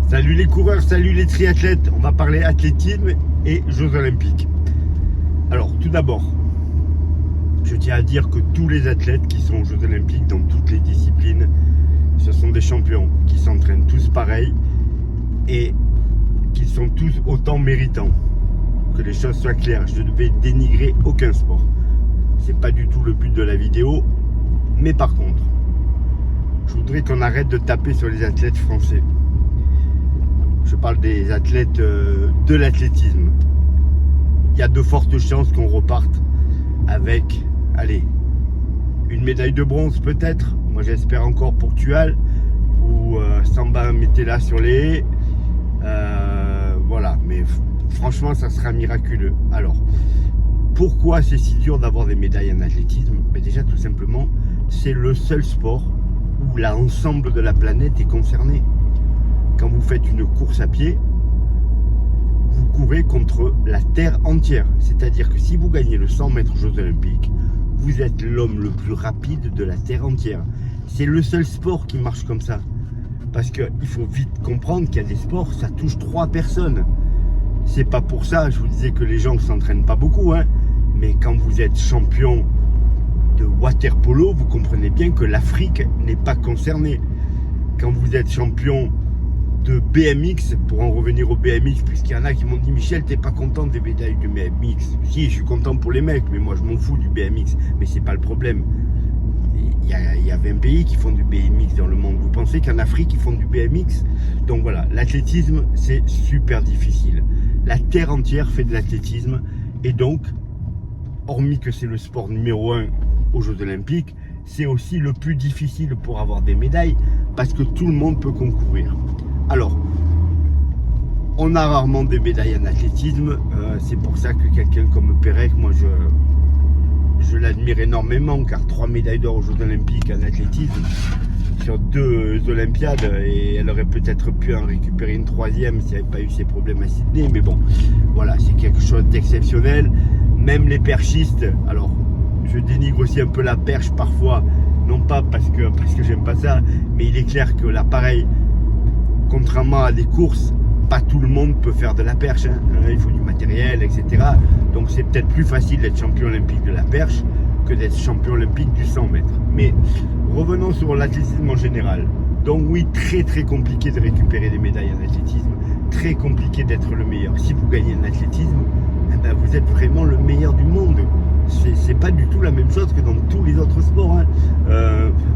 Salut les coureurs, salut les triathlètes. On va parler athlétisme et Jeux Olympiques. Alors, tout d'abord, je tiens à dire que tous les athlètes qui sont aux Jeux Olympiques dans toutes les disciplines, ce sont des champions qui s'entraînent tous pareil et qui sont tous autant méritants. Que les choses soient claires, je ne vais dénigrer aucun sport. C'est pas du tout le but de la vidéo, mais par contre, je voudrais qu'on arrête de taper sur les athlètes français. Je parle des athlètes de l'athlétisme. Il y a de fortes chances qu'on reparte avec, allez, une médaille de bronze peut-être. Moi j'espère encore pour Tual ou Samba Metella sur les haies. Voilà, mais franchement ça sera miraculeux. Alors, pourquoi c'est si dur d'avoir des médailles en athlétisme? Mais déjà tout simplement, c'est le seul sport où l'ensemble de la planète est concerné. Quand vous faites une course à pied, vous courez contre la Terre entière. C'est-à-dire que si vous gagnez le 100 mètres aux Jeux Olympiques, vous êtes l'homme le plus rapide de la Terre entière. C'est le seul sport qui marche comme ça. Parce qu'il faut vite comprendre qu'il y a des sports, ça touche 3 personnes. C'est pas pour ça, je vous disais que les gens ne s'entraînent pas beaucoup, hein. Mais quand vous êtes champion de water polo, vous comprenez bien que l'Afrique n'est pas concernée. Quand vous êtes champion de BMX, pour en revenir au BMX, puisqu'il y en a qui m'ont dit Michel, t'es pas content des médailles du BMX? Si, je suis content pour les mecs, mais moi je m'en fous du BMX. Mais c'est pas le problème. Il y a 20 pays qui font du BMX dans le monde. Vous pensez qu'en Afrique ils font du BMX? Donc voilà, l'athlétisme c'est super difficile. La terre entière fait de l'athlétisme et donc, hormis que c'est le sport numéro 1 aux Jeux Olympiques, c'est aussi le plus difficile pour avoir des médailles parce que tout le monde peut concourir. Alors, on a rarement des médailles en athlétisme, c'est pour ça que quelqu'un comme Pérec, moi je l'admire énormément, car 3 médailles d'or aux Jeux Olympiques en athlétisme sur 2 Olympiades, et elle aurait peut-être pu en récupérer une 3e s'il n'y avait pas eu ses problèmes à Sydney, mais bon, voilà, c'est quelque chose d'exceptionnel. Même les perchistes, alors je dénigre aussi un peu la perche parfois, non pas parce que j'aime pas ça, mais il est clair que l'appareil, contrairement à des courses, pas tout le monde peut faire de la perche, hein. Il faut du matériel, etc. Donc c'est peut-être plus facile d'être champion olympique de la perche que d'être champion olympique du 100 mètres. Mais revenons sur l'athlétisme en général. Donc oui, très très compliqué de récupérer des médailles en athlétisme, très compliqué d'être le meilleur. Si vous gagnez en athlétisme, eh ben, vous êtes vraiment le meilleur du monde. C'est pas du tout la même chose que dans tous les autres sports, hein.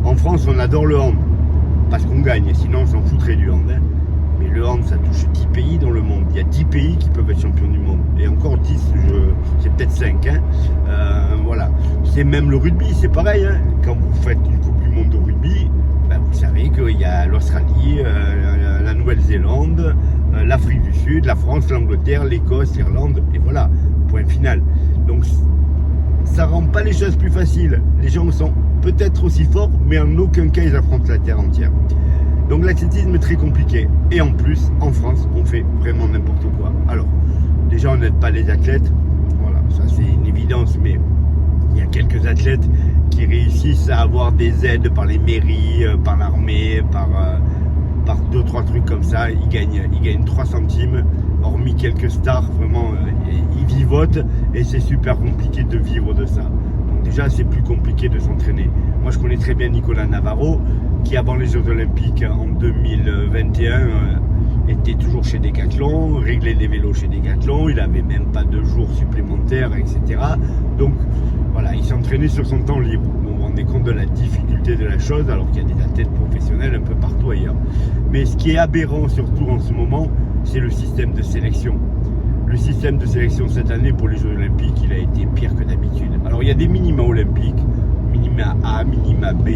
En France, on adore le hand parce qu'on gagne, sinon on s'en foutrait du hand, hein. Mais le hand, ça touche 10 pays dans le monde. Il y a 10 pays qui peuvent être champions du monde. Et encore 10, c'est peut-être 5, hein. Voilà. C'est même le rugby, c'est pareil, hein. Quand vous faites une Coupe du Monde de rugby, ben vous savez qu'il y a l'Australie, la Nouvelle-Zélande, l'Afrique du Sud, la France, l'Angleterre, l'Écosse, l'Irlande, et voilà, point final. Donc ça rend pas les choses plus faciles. Les gens sont peut-être aussi forts, mais en aucun cas ils affrontent la terre entière. Donc l'athlétisme est très compliqué. Et en plus, en France, on fait vraiment n'importe quoi. Alors, déjà on n'aide pas les athlètes. Voilà, ça c'est une évidence, mais il y a quelques athlètes qui réussissent à avoir des aides par les mairies, par l'armée, par 2-3 trucs comme ça. Ils gagnent 3 centimes, hormis quelques stars, vraiment, ils vivotent et c'est super compliqué de vivre de ça. Donc déjà, c'est plus compliqué de s'entraîner. Moi, je connais très bien Nicolas Navarro, qui avant les Jeux Olympiques en 2021 était toujours chez Decathlon, réglait les vélos chez Decathlon, il n'avait même pas de jours supplémentaires, etc. Donc voilà, il s'entraînait sur son temps libre. Vous vous rendez compte de la difficulté de la chose, alors qu'il y a des athlètes professionnels un peu partout ailleurs. Mais ce qui est aberrant surtout en ce moment, c'est le système de sélection. Le système de sélection cette année pour les Jeux Olympiques, il a été pire que d'habitude. Alors il y a des minima olympiques, minima A, minima B.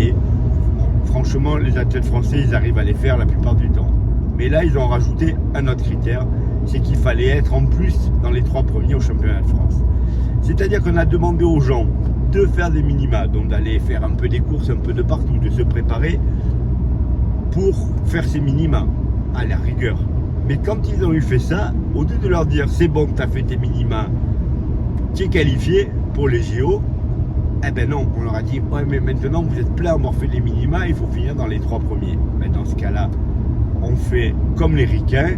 Franchement, les athlètes français, ils arrivent à les faire la plupart du temps. Mais là, ils ont rajouté un autre critère, c'est qu'il fallait être en plus dans les 3 premiers au championnat de France. C'est-à-dire qu'on a demandé aux gens de faire des minima, donc d'aller faire un peu des courses, un peu de partout, de se préparer pour faire ces minima, à la rigueur. Mais quand ils ont eu fait ça, au lieu de leur dire c'est bon, tu as fait tes minima, tu es qualifié pour les JO, eh ben non, on leur a dit ouais, mais maintenant vous êtes plein à avoir fait les minima, il faut finir dans les 3 premiers. Mais dans ce cas-là, on fait comme les ricains,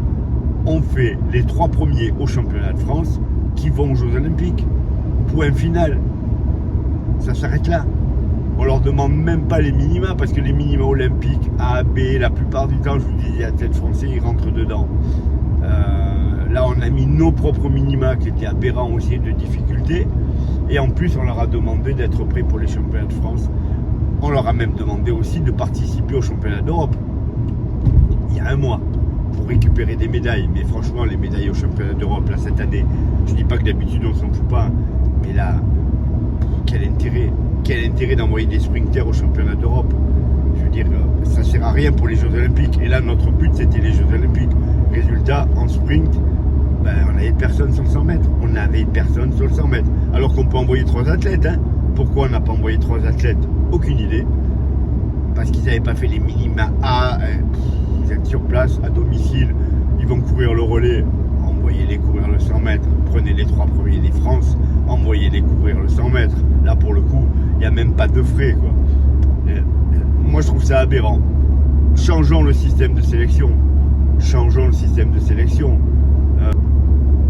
on fait les 3 premiers au championnat de France qui vont aux Jeux Olympiques. Point final. Ça s'arrête là. On leur demande même pas les minima, parce que les minima olympiques A, B, la plupart du temps, je vous dis, les athlètes français, ils rentrent dedans. Là, on a mis nos propres minima qui étaient aberrants aussi de difficulté. Et en plus, on leur a demandé d'être prêts pour les championnats de France. On leur a même demandé aussi de participer aux championnats d'Europe. Il y a un mois, pour récupérer des médailles. Mais franchement, les médailles aux championnats d'Europe, là, cette année, je dis pas que d'habitude, on s'en fout pas. Mais là, quel intérêt? Quel intérêt d'envoyer des sprinters aux championnats d'Europe? Je veux dire, ça sert à rien pour les Jeux Olympiques. Et là, notre but, c'était les Jeux Olympiques. Résultat, en sprint, on n'avait personne sur le 100 mètres. On n'avait personne sur le 100 mètres. Alors qu'on peut envoyer 3 athlètes. Hein. Pourquoi on n'a pas envoyé 3 athlètes? Aucune idée. Parce qu'ils n'avaient pas fait les minima A. Vous êtes sur place, à domicile. Ils vont courir le relais. Envoyez-les courir le 100 mètres. Prenez les 3 premiers des France. Envoyez-les courir le 100 mètres. Là, pour le coup, il n'y a même pas de frais, quoi. Moi, je trouve ça aberrant. Changeons le système de sélection. Changeons le système de sélection.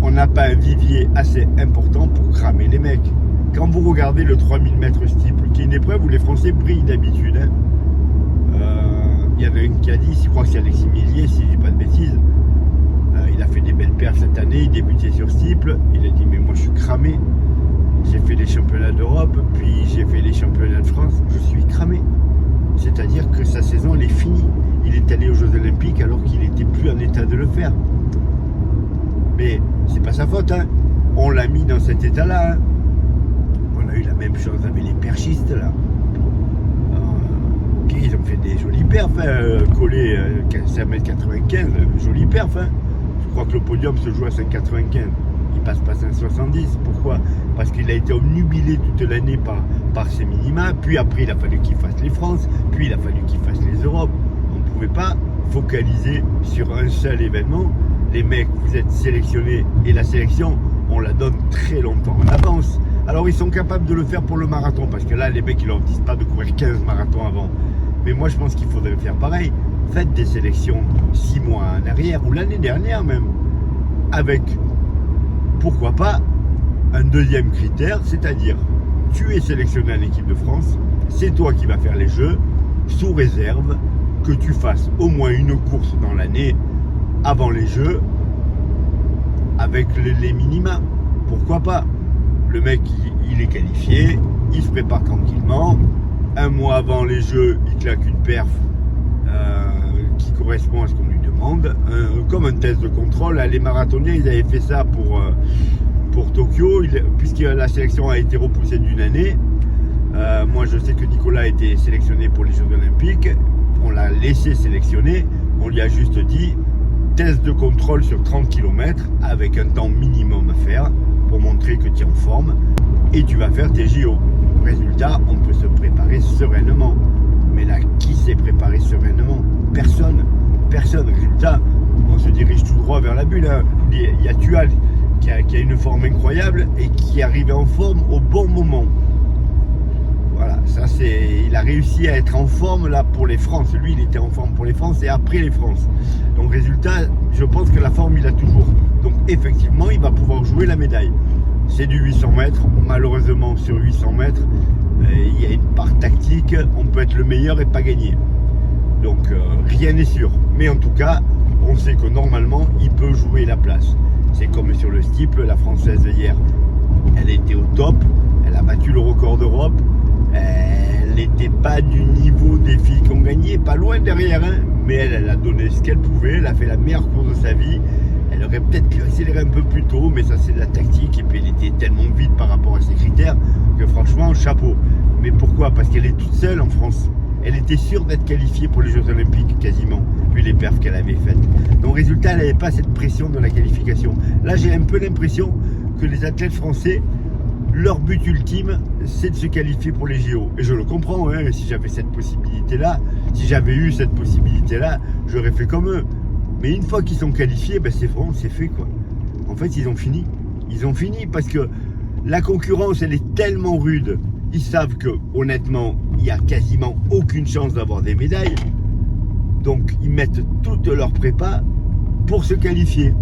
On n'a pas un vivier assez important pour cramer les mecs. Quand vous regardez le 3000 mètres steeple, qui est une épreuve où les Français brillent d'habitude, hein. Il y en a une qui a dit, je crois que c'est Alexis Millier, si je dis pas de bêtises, il a fait des belles perfs cette année, il débutait sur steeple, il a dit mais moi je suis cramé, j'ai fait les championnats d'Europe, puis j'ai fait les championnats de France, je suis cramé. C'est-à-dire que sa saison elle est finie. Il est allé aux Jeux Olympiques alors qu'il n'était plus en état de le faire. Mais c'est pas sa faute, hein. On l'a mis dans cet état-là. Hein. On a eu la même chose avec les perchistes là. Ok, ils ont fait des jolis perfs, hein, collés 5m95, jolis perfs. Hein. Je crois que le podium se joue à 5,95. Il passe pas 5,70. Pourquoi? Parce qu'il a été obnubilé toute l'année par ses minima. Puis après, il a fallu qu'il fasse les France. Puis il a fallu qu'il fasse les Europes. On ne pouvait pas focaliser sur un seul événement. Les mecs, vous êtes sélectionnés et la sélection, on la donne très longtemps en avance. Alors ils sont capables de le faire pour le marathon, parce que là, les mecs, ils leur disent pas de courir 15 marathons avant. Mais moi, je pense qu'il faudrait faire pareil. Faites des sélections 6 mois en arrière, ou l'année dernière même, avec, pourquoi pas, un deuxième critère, c'est-à-dire, tu es sélectionné en équipe de France, c'est toi qui vas faire les Jeux, sous réserve que tu fasses au moins une course dans l'année avant les Jeux avec les minima. Pourquoi pas? Le mec, il est qualifié, il se prépare tranquillement. Un mois avant les Jeux, il claque une perf qui correspond à ce qu'on lui demande. Comme un test de contrôle. Les marathoniens, ils avaient fait ça pour Tokyo, puisque la sélection a été repoussée d'une année. Moi, je sais que Nicolas a été sélectionné pour les Jeux Olympiques. On l'a laissé sélectionner. On lui a juste dit test de contrôle sur 30 km avec un temps minimum à faire pour montrer que tu es en forme et tu vas faire tes JO. Résultat, on peut se préparer sereinement. Mais là, qui s'est préparé sereinement? Personne. Personne. Résultat, on se dirige tout droit vers la bulle. Hein. Il y a Tual qui a une forme incroyable et qui est arrivé en forme au bon moment. Voilà, ça c'est. Il a réussi à être en forme là pour les France. Lui, il était en forme pour les France et après les France. Donc résultat, je pense que la forme, il a toujours. Donc effectivement, il va pouvoir jouer la médaille. C'est du 800 mètres. Malheureusement, sur 800 mètres, il y a une part tactique. On peut être le meilleur et pas gagner. Donc rien n'est sûr. Mais en tout cas, on sait que normalement, il peut jouer la place. C'est comme sur le steeple, la Française hier. Elle était au top. Elle a battu le record d'Europe. Elle n'était pas du niveau des filles qui ont gagné, pas loin derrière, hein, mais elle a donné ce qu'elle pouvait, elle a fait la meilleure course de sa vie. Elle aurait peut-être pu accélérer un peu plus tôt, mais ça c'est de la tactique, et puis elle était tellement vite par rapport à ses critères que franchement, chapeau. Mais pourquoi? Parce qu'elle est toute seule en France. Elle était sûre d'être qualifiée pour les Jeux Olympiques quasiment, vu les perfs qu'elle avait faites. Donc résultat, elle n'avait pas cette pression de la qualification. Là, j'ai un peu l'impression que les athlètes français, leur but ultime, c'est de se qualifier pour les JO. Et je le comprends, hein, si j'avais cette possibilité-là, si j'avais eu cette possibilité-là, j'aurais fait comme eux. Mais une fois qu'ils sont qualifiés, ben c'est bon, c'est fait quoi. En fait, ils ont fini. Ils ont fini parce que la concurrence, elle est tellement rude. Ils savent que, honnêtement, il n'y a quasiment aucune chance d'avoir des médailles. Donc ils mettent toute leur prépa pour se qualifier.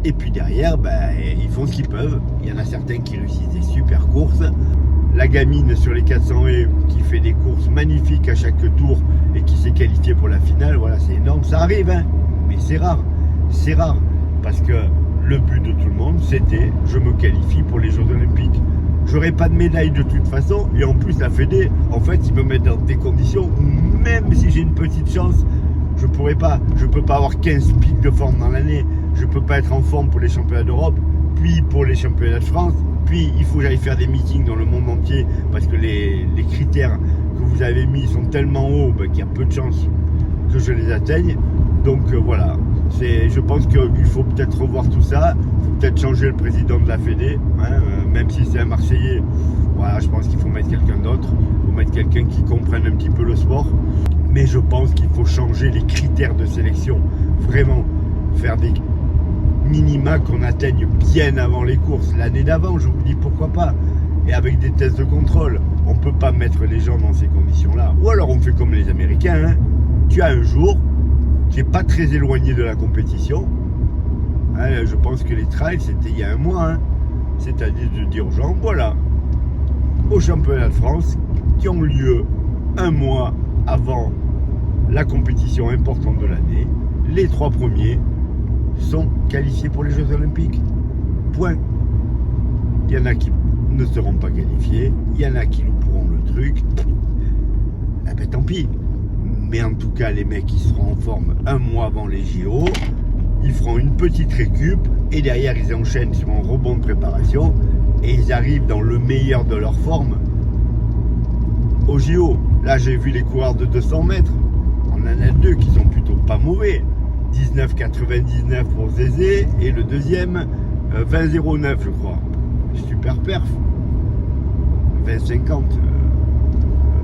Et puis derrière, ils font ce qu'ils peuvent. Il y en a certains qui réussissent des super courses. La gamine sur les 400 et qui fait des courses magnifiques à chaque tour et qui s'est qualifiée pour la finale, voilà, c'est énorme. Ça arrive, hein, mais c'est rare. C'est rare. Parce que le but de tout le monde, c'était je me qualifie pour les Jeux Olympiques. J'aurai pas de médaille de toute façon. Et en plus, la Fédé, en fait, ils me mettent dans des conditions où même si j'ai une petite chance, je peux pas avoir 15 pics de forme dans l'année. Je peux pas être en forme pour les championnats d'Europe, puis pour les championnats de France. Puis il faut que j'aille faire des meetings dans le monde entier parce que les critères que vous avez mis sont tellement hauts qu'il y a peu de chances que je les atteigne. Donc voilà, je pense qu'il faut peut-être revoir tout ça. Il faut peut-être changer le président de la Fédé, hein, même si c'est un Marseillais. Voilà, je pense qu'il faut mettre quelqu'un d'autre. Il faut mettre quelqu'un qui comprenne un petit peu le sport. Mais je pense qu'il faut changer les critères de sélection. Vraiment, faire des minima qu'on atteigne bien avant les courses. L'année d'avant, je vous dis pourquoi pas. Et avec des tests de contrôle. On ne peut pas mettre les gens dans ces conditions-là. Ou alors on fait comme les Américains. Hein. Tu as un jour qui n'est pas très éloigné de la compétition. Hein, je pense que les trials, c'était il y a un mois. Hein. C'est-à-dire de dire aux gens, voilà, aux championnats de France qui ont lieu un mois avant la compétition importante de l'année, les 3 premiers sont qualifiés pour les Jeux Olympiques. Point. Il y en a qui ne seront pas qualifiés, il y en a qui louperont le truc. Eh ben tant pis. Mais en tout cas, les mecs qui seront en forme un mois avant les JO, ils feront une petite récup et derrière ils enchaînent sur un rebond de préparation et ils arrivent dans le meilleur de leur forme aux JO. Là, j'ai vu les coureurs de 200 mètres. On en a 2 qui sont plutôt pas mauvais. 19,99 pour Zézé et le deuxième 20,09 je crois. Super perf. 20,50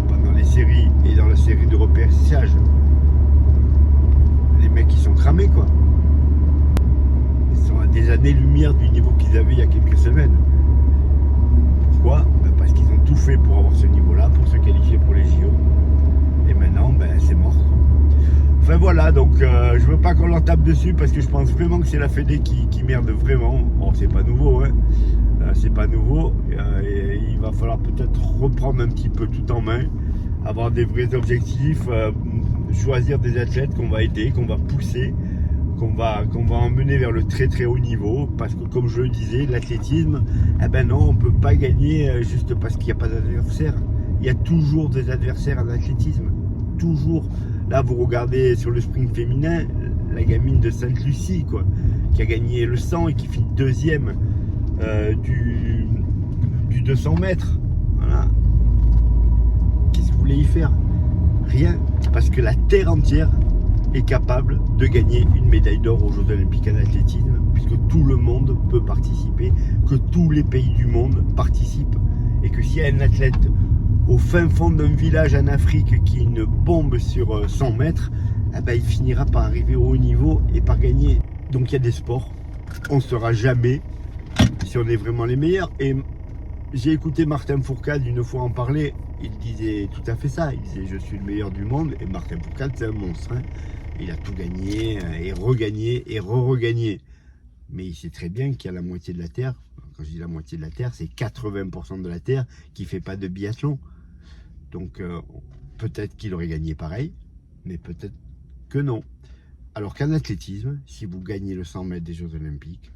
pendant les séries et dans la série de repêchage. Les mecs ils sont cramés quoi. Ils sont à des années-lumière du niveau qu'ils avaient il y a quelques semaines. Pourquoi ? Parce qu'ils ont tout fait pour avoir ce niveau-là, pour se qualifier pour les JO. Et maintenant, c'est mort. Enfin voilà, donc je veux pas qu'on leur tape dessus parce que je pense vraiment que c'est la Fédé qui merde vraiment. Bon, c'est pas nouveau, hein. C'est pas nouveau. Et il va falloir peut-être reprendre un petit peu tout en main, avoir des vrais objectifs, choisir des athlètes qu'on va aider, qu'on va pousser, qu'on va emmener vers le très très haut niveau. Parce que comme je le disais, l'athlétisme, non, on peut pas gagner juste parce qu'il n'y a pas d'adversaire. Il y a toujours des adversaires en athlétisme. Toujours. Là, vous regardez sur le sprint féminin, la gamine de Sainte-Lucie, quoi, qui a gagné le 100 et qui finit deuxième du 200 mètres. Voilà. Qu'est-ce que vous voulez y faire? Rien. Parce que la terre entière est capable de gagner une médaille d'or aux Jeux Olympiques en athlétisme, puisque tout le monde peut participer, que tous les pays du monde participent. Et que s'il y a un athlète au fin fond d'un village en Afrique qui est une bombe sur 100 mètres, il finira par arriver au haut niveau et par gagner. Donc il y a des sports, on ne sera jamais si on est vraiment les meilleurs. Et j'ai écouté Martin Fourcade une fois en parler, il disait tout à fait ça, il disait je suis le meilleur du monde, et Martin Fourcade c'est un monstre, hein. Il a tout gagné et regagné et re-regagné. Mais il sait très bien qu'il y a la moitié de la Terre, quand je dis la moitié de la Terre, c'est 80% de la Terre qui ne fait pas de biathlon. Donc peut-être qu'il aurait gagné pareil, mais peut-être que non. Alors qu'en athlétisme, si vous gagnez le 100 mètres des Jeux Olympiques,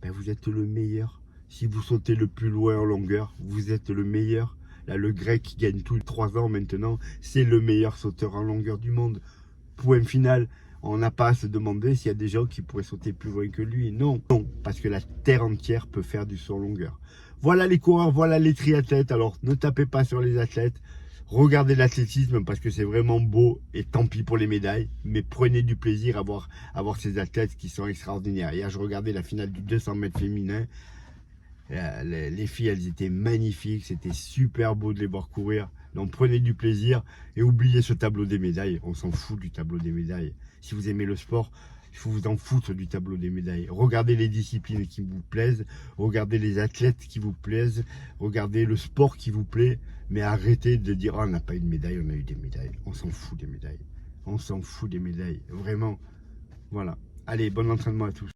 vous êtes le meilleur. Si vous sautez le plus loin en longueur, vous êtes le meilleur. Là, le grec qui gagne tous les 3 ans maintenant, c'est le meilleur sauteur en longueur du monde. Point final. On n'a pas à se demander s'il y a des gens qui pourraient sauter plus loin que lui. Non, non, parce que la terre entière peut faire du saut en longueur. Voilà les coureurs, voilà les triathlètes. Alors ne tapez pas sur les athlètes. Regardez l'athlétisme parce que c'est vraiment beau et tant pis pour les médailles. Mais prenez du plaisir à voir ces athlètes qui sont extraordinaires. Hier, je regardais la finale du 200 mètres féminin. Les filles, elles étaient magnifiques. C'était super beau de les voir courir. Donc prenez du plaisir et oubliez ce tableau des médailles. On s'en fout du tableau des médailles. Si vous aimez le sport, il faut vous en foutre du tableau des médailles. Regardez les disciplines qui vous plaisent, regardez les athlètes qui vous plaisent, regardez le sport qui vous plaît, mais arrêtez de dire oh, on n'a pas eu de médaille, on a eu des médailles. On s'en fout des médailles. On s'en fout des médailles, vraiment. Voilà. Allez, bon entraînement à tous.